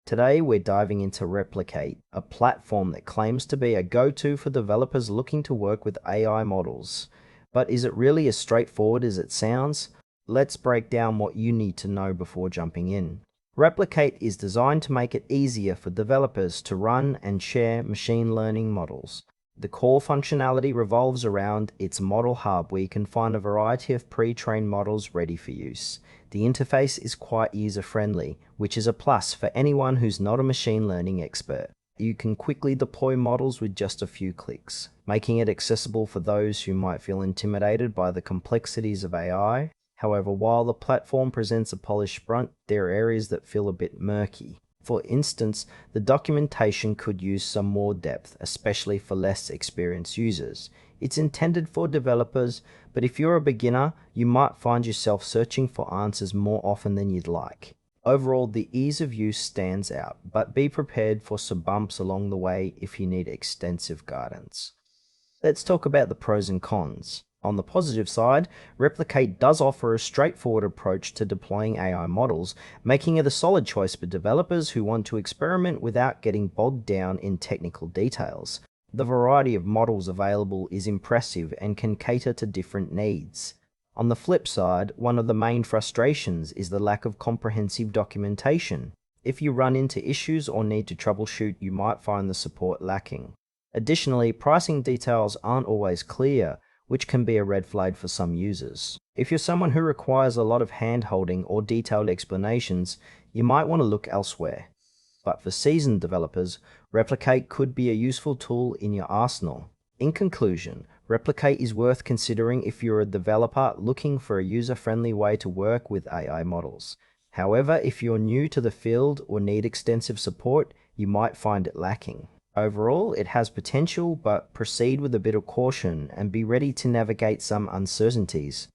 Today we're diving into Replicate, a platform that claims to be a go-to for developers looking to work with AI models. But is it really as straightforward as it sounds? Let's break down what you need to know before jumping in. Replicate is designed to make it easier for developers to run and share machine learning models. The core functionality revolves around its model hub, where you can find a variety of pre-trained models ready for use. The interface is quite user-friendly, which is a plus for anyone who's not a machine learning expert. You can quickly deploy models with just a few clicks, making it accessible for those who might feel intimidated by the complexities of AI. However, while the platform presents a polished front, there are areas that feel a bit murky. For instance, the documentation could use some more depth, especially for less experienced users. It's intended for developers, but if you're a beginner, you might find yourself searching for answers more often than you'd like. Overall, the ease of use stands out, but be prepared for some bumps along the way if you need extensive guidance. Let's talk about the pros and cons. On the positive side, Replicate does offer a straightforward approach to deploying AI models, making it a solid choice for developers who want to experiment without getting bogged down in technical details. The variety of models available is impressive and can cater to different needs. On the flip side, one of the main frustrations is the lack of comprehensive documentation. If you run into issues or need to troubleshoot, you might find the support lacking. Additionally, pricing details aren't always clear, which can be a red flag for some users. If you're someone who requires a lot of hand-holding or detailed explanations, you might want to look elsewhere. But for seasoned developers, Replicate could be a useful tool in your arsenal. In conclusion, Replicate is worth considering if you're a developer looking for a user-friendly way to work with AI models. However, if you're new to the field or need extensive support, you might find it lacking. Overall, it has potential, but proceed with a bit of caution and be ready to navigate some uncertainties.